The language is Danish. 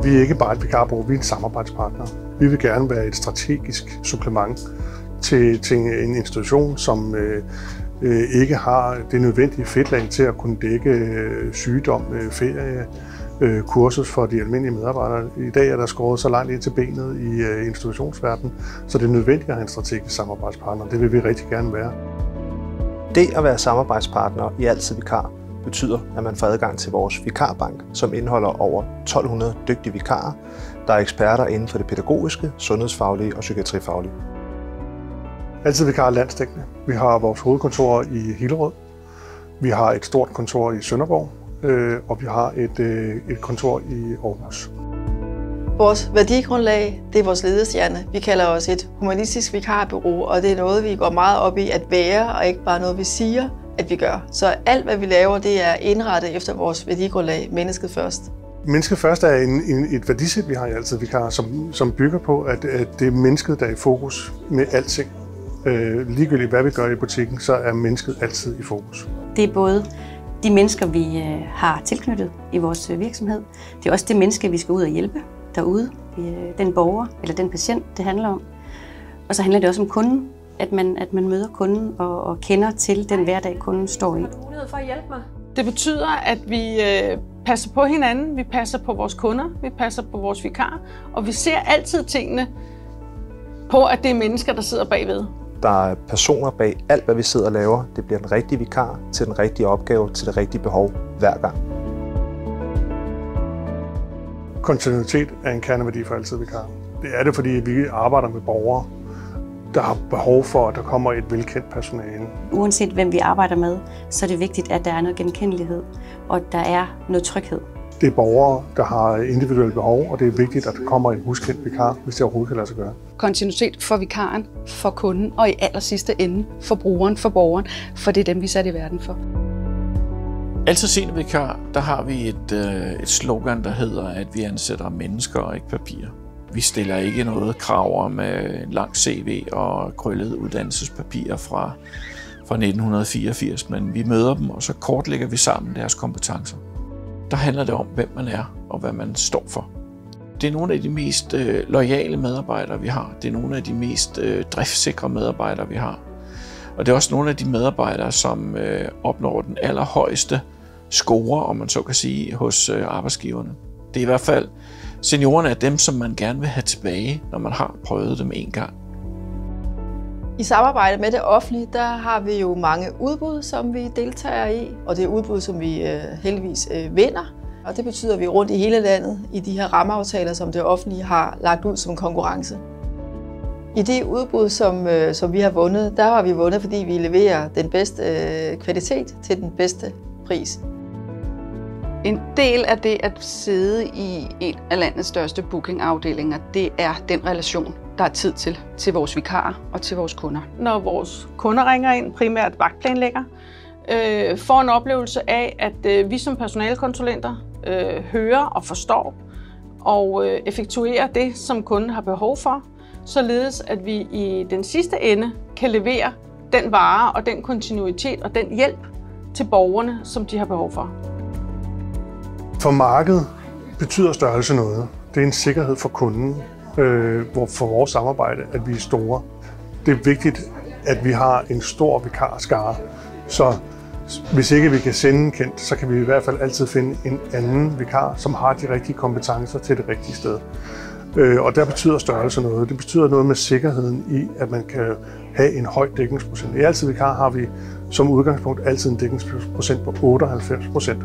Vi er ikke bare et vikarbureau, vi er en samarbejdspartner. Vi vil gerne være et strategisk supplement til en institution, som ikke har det nødvendige fedtlag til at kunne dække sygdom, ferie, kursus for de almindelige medarbejdere. I dag er der skåret så langt ind til benet i institutionsverdenen, så det er nødvendigt at have en strategisk samarbejdspartner. Det vil vi rigtig gerne være. Det at være samarbejdspartner i Altid Vikar betyder, at man får adgang til vores vikarbank, som indeholder over 1200 dygtige vikarer, der er eksperter inden for det pædagogiske, sundhedsfaglige og psykiatrifaglige. Altid Vikar er landsdækkende. Vi har vores hovedkontor i Hillerød. Vi har et stort kontor i Sønderborg. Og vi har et kontor i Aarhus. Vores værdigrundlag, det er vores ledestjerne. Vi kalder os et humanistisk vikarbureau, og det er noget, vi går meget op i at være, og ikke bare noget, vi siger, at vi gør. Så alt, hvad vi laver, det er indrettet efter vores værdigrundlag, mennesket først. Mennesket først er et værdisæt, vi har i Altid Vikar, som bygger på, at det er mennesket, der er i fokus med alting. Ligegyldigt hvad vi gør i butikken, så er mennesket altid i fokus. Det er både de mennesker, vi har tilknyttet i vores virksomhed. Det er også det menneske, vi skal ud og hjælpe derude. Den borger eller den patient, det handler om. Og så handler det også om kunden. At man møder kunden og kender til den hverdag, kunden står i. Har du mulighed for at hjælpe mig? Det betyder, at vi passer på hinanden, vi passer på vores kunder, vi passer på vores vikarer, og vi ser altid tingene på, at det er mennesker, der sidder bagved. Der er personer bag alt, hvad vi sidder og laver. Det bliver den rigtige vikar til den rigtige opgave, til det rigtige behov hver gang. Kontinuitet er en kerneværdi for Altid Vikar. Det er det, fordi vi arbejder med borgere, der har behov for, at der kommer et velkendt personale. Uanset hvem vi arbejder med, så er det vigtigt, at der er noget genkendelighed, og der er noget tryghed. Det er borgere, der har individuelle behov, og det er vigtigt, at der kommer en huskendt vikar, hvis det overhovedet kan lade sig gøre. Kontinuitet for vikaren, for kunden og i allersidste ende for brugeren, for borgeren, for det er dem, vi er sat i verden for. Altid Senior Vikar, der har vi et slogan, der hedder, at vi ansætter mennesker og ikke papir. Vi stiller ikke noget krav om en lang CV og krøllede uddannelsespapirer fra 1984, men vi møder dem, og så kortlægger vi sammen deres kompetencer. Der handler det om, hvem man er og hvad man står for. Det er nogle af de mest loyale medarbejdere, vi har. Det er nogle af de mest driftsikre medarbejdere, vi har. Og det er også nogle af de medarbejdere, som opnår den allerhøjeste score, om man så kan sige, hos arbejdsgiverne. Det er i hvert fald seniorerne er dem, som man gerne vil have tilbage, når man har prøvet dem en gang. I samarbejde med det offentlige, der har vi jo mange udbud, som vi deltager i, og det er udbud, som vi heldigvis vinder. Og det betyder, at vi er rundt i hele landet i de her rammeaftaler, som det offentlige har lagt ud som konkurrence. I det udbud, som vi har vundet, der har vi vundet, fordi vi leverer den bedste kvalitet til den bedste pris. En del af det at sidde i en af landets største bookingafdelinger, det er den relation, der er tid til vores vikarer og til vores kunder. Når vores kunder ringer ind, primært vagtplanlægger, får en oplevelse af, at vi som personalekonsulenter hører og forstår og effektuerer det, som kunden har behov for, således at vi i den sidste ende kan levere den vare og den kontinuitet og den hjælp til borgerne, som de har behov for. For markedet betyder størrelse noget. Det er en sikkerhed for kunden, for vores samarbejde, at vi er store. Det er vigtigt, at vi har en stor vikarskare, så hvis ikke vi kan sende en kendt, så kan vi i hvert fald altid finde en anden vikar, som har de rigtige kompetencer til det rigtige sted. Og der betyder størrelse noget. Det betyder noget med sikkerheden i, at man kan have en høj dækningsprocent. I Altid Vikar har vi som udgangspunkt altid en dækningsprocent på 98%.